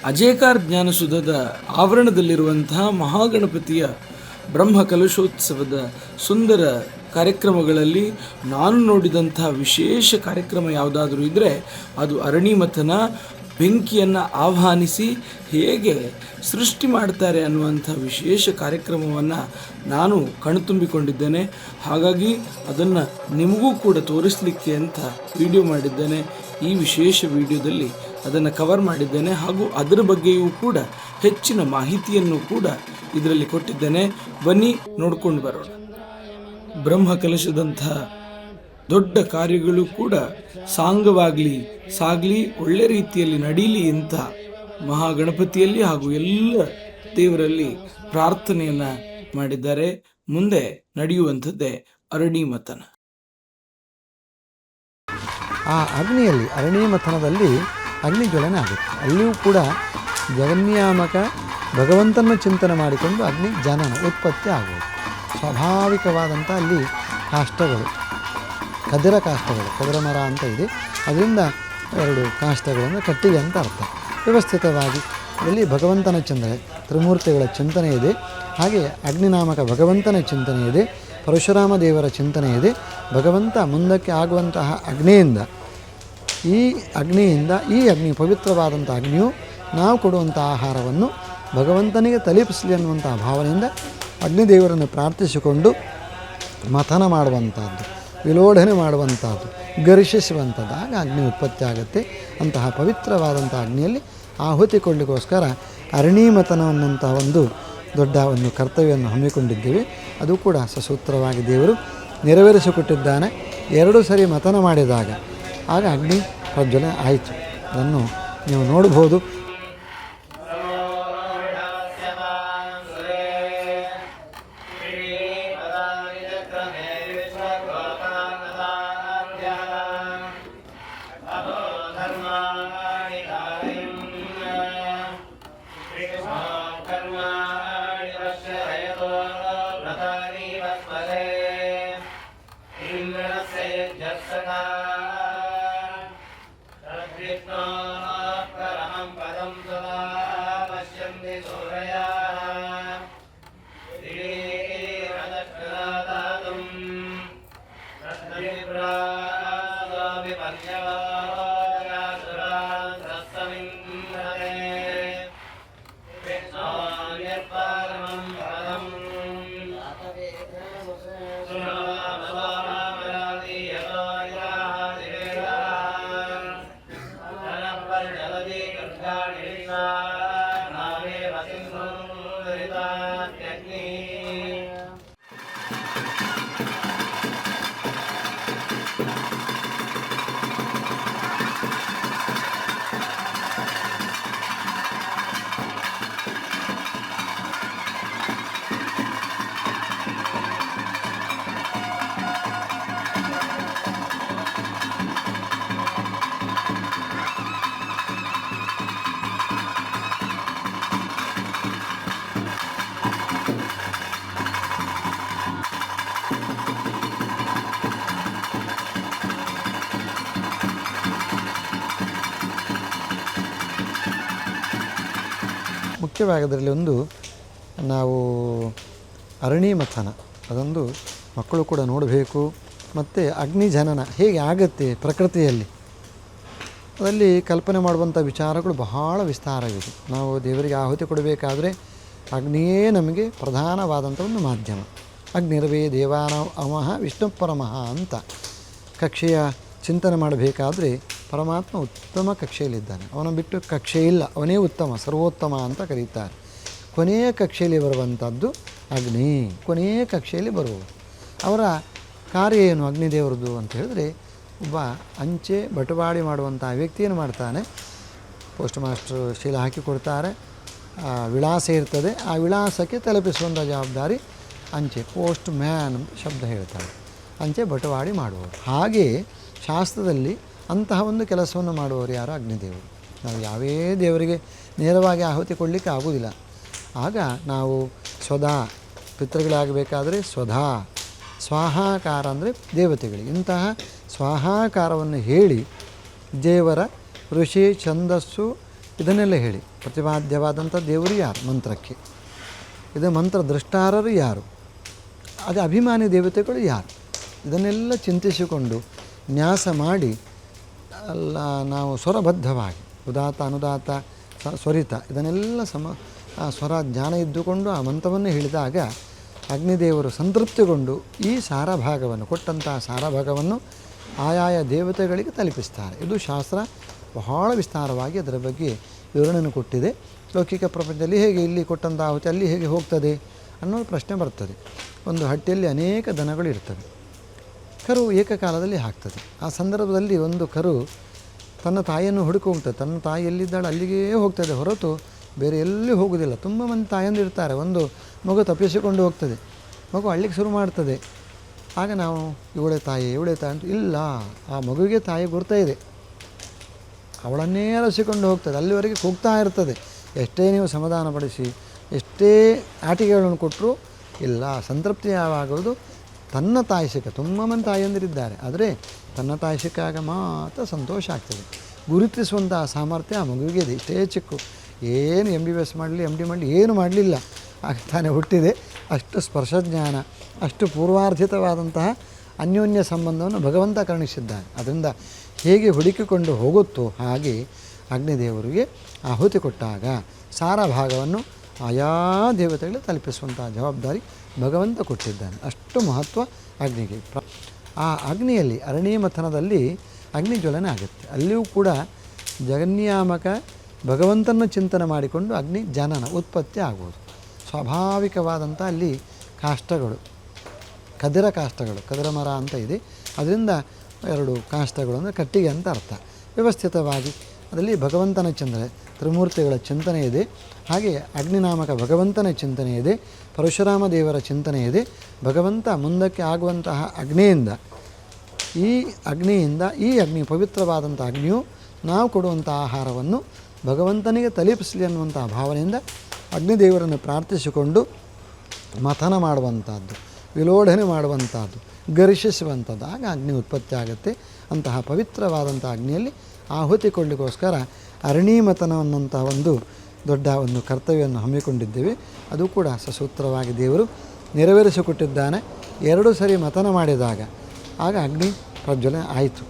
ಅಜೇಕಾರ್ ಜ್ಞಾನಸುಧದ ಆವರಣದಲ್ಲಿರುವಂತಹ ಮಹಾಗಣಪತಿಯ ಬ್ರಹ್ಮ ಕಲಶೋತ್ಸವದ ಸುಂದರ ಕಾರ್ಯಕ್ರಮಗಳಲ್ಲಿ ನಾನು ನೋಡಿದಂತಹ ವಿಶೇಷ ಕಾರ್ಯಕ್ರಮ ಯಾವುದಾದ್ರೂ ಇದ್ದರೆ ಅದು ಅರಣಿಮಥನ. ಬೆಂಕಿಯನ್ನು ಆಹ್ವಾನಿಸಿ ಹೇಗೆ ಸೃಷ್ಟಿ ಮಾಡ್ತಾರೆ ಅನ್ನುವಂಥ ವಿಶೇಷ ಕಾರ್ಯಕ್ರಮವನ್ನು ನಾನು ಕಣ್ತುಂಬಿಕೊಂಡಿದ್ದೇನೆ. ಹಾಗಾಗಿ ಅದನ್ನು ನಿಮಗೂ ಕೂಡ ತೋರಿಸಲಿಕ್ಕೆ ಅಂತ ವಿಡಿಯೋ ಮಾಡಿದ್ದೇನೆ. ಈ ವಿಶೇಷ ವಿಡಿಯೋದಲ್ಲಿ ಅದನ್ನು ಕವರ್ ಮಾಡಿದ್ದೇನೆ ಹಾಗೂ ಅದರ ಬಗ್ಗೆಯೂ ಕೂಡ ಹೆಚ್ಚಿನ ಮಾಹಿತಿಯನ್ನು ಕೂಡ ಇದರಲ್ಲಿ ಕೊಟ್ಟಿದ್ದೇನೆ. ಬನ್ನಿ ನೋಡ್ಕೊಂಡು ಬರೋಣ. ಬ್ರಹ್ಮ ಕಲಶದಂಥ ದೊಡ್ಡ ಕಾರ್ಯಗಳು ಕೂಡ ಸಾಗಲಿ ಒಳ್ಳೆ ರೀತಿಯಲ್ಲಿ ನಡೀಲಿ ಅಂತ ಮಹಾಗಣಪತಿಯಲ್ಲಿ ಹಾಗೂ ಎಲ್ಲ ದೇವರಲ್ಲಿ ಪ್ರಾರ್ಥನೆಯನ್ನು ಮಾಡಿದ್ದಾರೆ. ಮುಂದೆ ನಡೆಯುವಂಥದ್ದೇ ಅರಣಿಮಥನ. ಆ ಅಗ್ನಿಯಲ್ಲಿ ಅರಣಿಮಥನದಲ್ಲಿ ಅಗ್ನಿ ಜ್ವಲನೆ ಆಗುತ್ತೆ. ಅಲ್ಲಿಯೂ ಕೂಡ ಜಗನ್ನಿಯಾಮಕ ಭಗವಂತನ ಚಿಂತನೆ ಮಾಡಿಕೊಂಡು ಅಗ್ನಿ ಜನನ ಉತ್ಪತ್ತಿ ಆಗುವುದು. ಸ್ವಾಭಾವಿಕವಾದಂಥ ಅಲ್ಲಿ ಕಾಷ್ಟಗಳು, ಕದಿರ ಕಾಷ್ಟಗಳು, ಕದಿರ ಮರ ಅಂತ ಇದೆ, ಅದರಿಂದ 2 ಕಾಷ್ಟಗಳನ್ನು ಕಟ್ಟಿಗೆ ಅಂತ ಅರ್ಥ. ವ್ಯವಸ್ಥಿತವಾಗಿ ಇಲ್ಲಿ ಭಗವಂತನ ಚಿಂತನೆ, ತ್ರಿಮೂರ್ತಿಗಳ ಚಿಂತನೆ ಇದೆ. ಹಾಗೆ ಅಗ್ನಿನಾಮಕ ಭಗವಂತನ ಚಿಂತನೆ ಇದೆ, ಪರಶುರಾಮ ದೇವರ ಚಿಂತನೆ ಇದೆ. ಭಗವಂತ ಮುಂದಕ್ಕೆ ಆಗುವಂತಹ ಅಗ್ನಿಯಿಂದ ಈ ಅಗ್ನಿ ಪವಿತ್ರವಾದಂಥ ಅಗ್ನಿಯು ನಾವು ಕೊಡುವಂಥ ಆಹಾರವನ್ನು ಭಗವಂತನಿಗೆ ತಲುಪಿಸಲಿ ಅನ್ನುವಂಥ ಭಾವನೆಯಿಂದ ಅಗ್ನಿದೇವರನ್ನು ಪ್ರಾರ್ಥಿಸಿಕೊಂಡು ಮಥನ ಮಾಡುವಂಥದ್ದು, ವಿಲೋಢನೆ ಮಾಡುವಂಥದ್ದು, ಘರ್ಷಿಸುವಂಥದ್ದು. ಆಗ ಅಗ್ನಿ ಉತ್ಪತ್ತಿ ಆಗುತ್ತೆ. ಅಂತಹ ಪವಿತ್ರವಾದಂಥ ಅಗ್ನಿಯಲ್ಲಿ ಆಹುತಿ ಕೊಡಲಿಕ್ಕೋಸ್ಕರ ಅರಣಿಮಥನ ಅನ್ನುವಂಥ ಒಂದು ದೊಡ್ಡ ಒಂದು ಕರ್ತವ್ಯವನ್ನು ಹಮ್ಮಿಕೊಂಡಿದ್ದೇವೆ. ಅದು ಕೂಡ ಸಸೂತ್ರವಾಗಿ ದೇವರು ನೆರವೇರಿಸಿಕೊಟ್ಟಿದ್ದಾನೆ. 2 ಸರಿ ಮಥನ ಮಾಡಿದಾಗ ಆಗ ಅಗ್ನಿ ಪ್ರಜ್ವಲನೆ ಆಯಿತು. ಅದನ್ನು ನೀವು ನೋಡ್ಬೋದು. ಮುಖ್ಯವಾಗಿ ಅದರಲ್ಲಿ ಒಂದು ನಾವು ಅರಣಿಮಥನ ಅದೊಂದು ಮಕ್ಕಳು ಕೂಡ ನೋಡಬೇಕು. ಮತ್ತು ಅಗ್ನಿ ಜನನ ಹೇಗೆ ಆಗುತ್ತೆ ಪ್ರಕೃತಿಯಲ್ಲಿ, ಅದರಲ್ಲಿ ಕಲ್ಪನೆ ಮಾಡುವಂಥ ವಿಚಾರಗಳು ಬಹಳ ವಿಸ್ತಾರವಿದೆ. ನಾವು ದೇವರಿಗೆ ಆಹುತಿ ಕೊಡಬೇಕಾದ್ರೆ ಅಗ್ನಿಯೇ ನಮಗೆ ಪ್ರಧಾನವಾದಂಥ ಒಂದು ಮಾಧ್ಯಮ. ಅಗ್ನಿರವೇ ದೇವಾನಾಂ ಅಮಃ ವಿಷ್ಣು ಪರಮಃ ಅಂತ ಕಕ್ಷೆಯ ಚಿಂತನೆ ಮಾಡಬೇಕಾದ್ರೆ ಪರಮಾತ್ಮ ಉತ್ತಮ ಕಕ್ಷೆಯಲ್ಲಿದ್ದಾನೆ. ಅವನ ಬಿಟ್ಟು ಕಕ್ಷೆ ಇಲ್ಲ, ಅವನೇ ಉತ್ತಮ, ಸರ್ವೋತ್ತಮ ಅಂತ ಕರೀತಾರೆ. ಕೊನೆಯ ಕಕ್ಷೆಯಲ್ಲಿ ಬರುವಂಥದ್ದು ಅಗ್ನಿ, ಕೊನೆಯ ಕಕ್ಷೆಯಲ್ಲಿ ಬರುವುದು. ಅವರ ಕಾರ್ಯ ಏನು ಅಗ್ನಿದೇವರದು ಅಂತ ಹೇಳಿದ್ರೆ, ಒಬ್ಬ ಅಂಚೆ ಬಟವಾಡಿ ಮಾಡುವಂಥ ವ್ಯಕ್ತಿಯನ್ನು ಮಾಡ್ತಾನೆ. ಪೋಸ್ಟ್ ಮಾಸ್ಟರ್ ಶೀಲ ಹಾಕಿಕೊಡ್ತಾರೆ, ವಿಳಾಸ ಇರ್ತದೆ, ಆ ವಿಳಾಸಕ್ಕೆ ತಲುಪಿಸುವಂಥ ಜವಾಬ್ದಾರಿ ಅಂಚೆ, ಪೋಸ್ಟ್ ಮ್ಯಾನ್ ಅಂತ ಶಬ್ದ ಹೇಳ್ತಾರೆ. ಅಂಚೆ ಬಟವಾಡಿ ಮಾಡುವವರು. ಹಾಗೆ ಶಾಸ್ತ್ರದಲ್ಲಿ ಅಂತಹ ಒಂದು ಕೆಲಸವನ್ನು ಮಾಡುವವರು ಯಾರು? ಅಗ್ನಿದೇವರು. ನಾವು ಯಾವೇ ದೇವರಿಗೆ ನೇರವಾಗಿ ಆಹುತಿ ಕೊಡಲಿಕ್ಕೆ ಆಗೋದಿಲ್ಲ. ಆಗ ನಾವು ಸ್ವಧಾ ಪಿತೃಗಳಾಗಬೇಕಾದ್ರೆ ಸ್ವಧಾ, ಸ್ವಾಹಾಕಾರ ಅಂದರೆ ದೇವತೆಗಳಿಗೆ. ಇಂತಹ ಸ್ವಾಹಾಕಾರವನ್ನು ಹೇಳಿ ದೇವರ ಋಷಿ ಛಂದಸ್ಸು ಇದನ್ನೆಲ್ಲ ಹೇಳಿ ಪ್ರತಿಪಾದ್ಯವಾದಂಥ ದೇವರು ಯಾರು ಮಂತ್ರಕ್ಕೆ, ಇದು ಮಂತ್ರ ದೃಷ್ಟಾರರು ಯಾರು, ಅದೇ ಅಭಿಮಾನಿ ದೇವತೆಗಳು ಯಾರು, ಇದನ್ನೆಲ್ಲ ಚಿಂತಿಸಿಕೊಂಡು ನ್ಯಾಸ ಮಾಡಿ ಅಲ್ಲ ನಾವು ಸ್ವರಬದ್ಧವಾಗಿ ಉದಾತ್ತ ಅನುದಾತ ಸ್ವರಿತ ಇದನ್ನೆಲ್ಲ ಸ್ವರ ಜ್ಞಾನ ಇದ್ದುಕೊಂಡು ಆ ಮಂತ್ರವನ್ನು ಹೇಳಿದಾಗ ಅಗ್ನಿದೇವರು ಸಂತೃಪ್ತಿಗೊಂಡು ಈ ಸಾರಭಾಗವನ್ನು ಕೊಟ್ಟಂತಹ ಸಾರಭಾಗವನ್ನು ಆಯಾಯ ದೇವತೆಗಳಿಗೆ ತಲುಪಿಸ್ತಾರೆ. ಇದು ಶಾಸ್ತ್ರ ಬಹಳ ವಿಸ್ತಾರವಾಗಿ ಅದರ ಬಗ್ಗೆ ವಿವರಣೆಯನ್ನು ಕೊಟ್ಟಿದೆ. ಲೌಕಿಕ ಪ್ರಪಂಚದಲ್ಲಿ ಹೇಗೆ ಇಲ್ಲಿ ಕೊಟ್ಟಂಥ ಆಹುತಿ ಅಲ್ಲಿ ಹೇಗೆ ಹೋಗ್ತದೆ ಅನ್ನೋದು ಪ್ರಶ್ನೆ ಬರ್ತದೆ. ಒಂದು ಹಟ್ಟಿಯಲ್ಲಿ ಅನೇಕ ದನಗಳು ಇರ್ತವೆ, ಕರು ಏಕಕಾಲದಲ್ಲಿ ಹಾಕ್ತದೆ. ಆ ಸಂದರ್ಭದಲ್ಲಿ ಒಂದು ಕರು ತನ್ನ ತಾಯಿಯನ್ನು ಹುಡುಕಿ ಹೋಗ್ತದೆ. ತನ್ನ ತಾಯಿ ಎಲ್ಲಿದ್ದಾಳೆ ಅಲ್ಲಿಗೇ ಹೋಗ್ತದೆ ಹೊರತು ಬೇರೆ ಎಲ್ಲಿ ಹೋಗೋದಿಲ್ಲ. ತುಂಬ ಮಂದಿ ತಾಯಂದಿರ್ತಾರೆ. ಒಂದು ಮಗು ತಪ್ಪಿಸಿಕೊಂಡು ಹೋಗ್ತದೆ, ಮಗು ಅಳ್ಳಿಕ್ಕೆ ಶುರು ಮಾಡ್ತದೆ. ಆಗ ನಾವು ಇವಳೆ ತಾಯಿ ಅಂತ ಇಲ್ಲ, ಆ ಮಗುವಿಗೆ ತಾಯಿ ಗುರ್ತಾ ಇದೆ, ಅವಳನ್ನೇ ಅರಸಿಕೊಂಡು ಹೋಗ್ತದೆ. ಅಲ್ಲಿವರೆಗೆ ಕೂಗ್ತಾ ಇರ್ತದೆ. ಎಷ್ಟೇ ನೀವು ಸಮಾಧಾನಪಡಿಸಿ ಎಷ್ಟೇ ಆಟಿಕೆಗಳನ್ನು ಕೊಟ್ಟರೂ ಇಲ್ಲ, ಸಂತೃಪ್ತಿ ಯಾವಾಗೋದು ತನ್ನ ತಾಯಿ ಸಿಕ್ಕ. ತುಂಬ ಮಂದಿ ತಾಯಿಯಂದಿರಿದ್ದಾರೆ, ಆದರೆ ತನ್ನ ತಾಯಿ ಸಿಕ್ಕಾಗ ಮಾತ್ರ ಸಂತೋಷ ಆಗ್ತದೆ. ಗುರುತಿಸುವಂಥ ಸಾಮರ್ಥ್ಯ ಆ ಮಗುವಿಗೆ ಇದೆ. ಇಷ್ಟೇ ಚಿಕ್ಕು, ಏನು MBBS ಮಾಡಲಿ MD ಮಾಡಲಿ ಏನು ಮಾಡಲಿಲ್ಲ, ಆಗ ತಾನೇ ಹುಟ್ಟಿದೆ. ಅಷ್ಟು ಸ್ಪರ್ಶಜ್ಞಾನ, ಅಷ್ಟು ಪೂರ್ವಾರ್ಜಿತವಾದಂತಹ ಅನ್ಯೋನ್ಯ ಸಂಬಂಧವನ್ನು ಭಗವಂತ ಕರುಣಿಸಿದ್ದಾನೆ. ಅದರಿಂದ ಹೇಗೆ ಹುಡುಕಿಕೊಂಡು ಹೋಗುತ್ತೋ ಹಾಗೆ ಅಗ್ನಿದೇವರಿಗೆ ಆಹುತಿ ಕೊಟ್ಟಾಗ ಸಾರ ಭಾಗವನ್ನು ಆಯಾ ದೇವತೆಗಳಿಗೆ ತಲುಪಿಸುವಂಥ ಜವಾಬ್ದಾರಿ ಭಗವಂತ ಕೊಟ್ಟಿದ್ದಾನೆ. ಅಷ್ಟು ಮಹತ್ವ ಅಗ್ನಿಗೆ. ಆ ಅಗ್ನಿಯಲ್ಲಿ ಅರಣ್ಯಮಥನದಲ್ಲಿ ಅಗ್ನಿ ಜ್ವಲನೆ ಆಗುತ್ತೆ. ಅಲ್ಲಿಯೂ ಕೂಡ ಜಗನ್ಯಾಮಕ ಭಗವಂತನ ಚಿಂತನೆ ಮಾಡಿಕೊಂಡು ಅಗ್ನಿ ಜನನ ಉತ್ಪತ್ತಿ ಆಗ್ಬೋದು. ಸ್ವಾಭಾವಿಕವಾದಂಥ ಅಲ್ಲಿ ಕಾಷ್ಟಗಳು, ಕದಿರ ಕಾಷ್ಟಗಳು, ಕದಿರ ಮರ ಅಂತ ಇದೆ, ಅದರಿಂದ 2 ಕಾಷ್ಟಗಳು ಅಂದರೆ ಕಟ್ಟಿಗೆ ಅಂತ ಅರ್ಥ. ವ್ಯವಸ್ಥಿತವಾಗಿ ಅದರಲ್ಲಿ ಭಗವಂತನ ಚಿಂತನೆ, ತ್ರಿಮೂರ್ತಿಗಳ ಚಿಂತನೆ ಇದೆ. ಹಾಗೆ ಅಗ್ನಿನಾಮಕ ಭಗವಂತನ ಚಿಂತನೆ ಇದೆ, ಪರಶುರಾಮ ದೇವರ ಚಿಂತನೆ ಇದೆ. ಭಗವಂತ ಮುಂದಕ್ಕೆ ಆಗುವಂತಹ ಅಗ್ನಿಯಿಂದ ಈ ಅಗ್ನಿ ಪವಿತ್ರವಾದಂಥ ಅಗ್ನಿಯು ನಾವು ಕೊಡುವಂಥ ಆಹಾರವನ್ನು ಭಗವಂತನಿಗೆ ತಲುಪಿಸಲಿ ಅನ್ನುವಂಥ ಭಾವನೆಯಿಂದ ಅಗ್ನಿದೇವರನ್ನು ಪ್ರಾರ್ಥಿಸಿಕೊಂಡು ಮಥನ ಮಾಡುವಂಥದ್ದು, ವಿಲೋಢನೆ ಮಾಡುವಂಥದ್ದು, ಘರ್ಷಿಸುವಂಥದ್ದು. ಆಗ ಅಗ್ನಿ ಉತ್ಪತ್ತಿ ಆಗುತ್ತೆ. ಅಂತಹ ಪವಿತ್ರವಾದಂಥ ಅಗ್ನಿಯಲ್ಲಿ ಆಹುತಿ ಕೊಡಲಿಕ್ಕೋಸ್ಕರ ಅರಣ್ಯಮಥನ ಅನ್ನುವಂಥ ಒಂದು ದೊಡ್ಡ ಒಂದು ಕರ್ತವ್ಯವನ್ನು ಹಮ್ಮಿಕೊಂಡಿದ್ದೇವೆ. ಅದು ಕೂಡ ಸಸೂತ್ರವಾಗಿ ದೇವರು ನೆರವೇರಿಸಿಕೊಟ್ಟಿದ್ದಾನೆ. 2 ಸರಿ ಮಥನ ಮಾಡಿದಾಗ ಆಗ ಅಗ್ನಿ ಪ್ರಜ್ವಲನೆ ಆಯಿತು.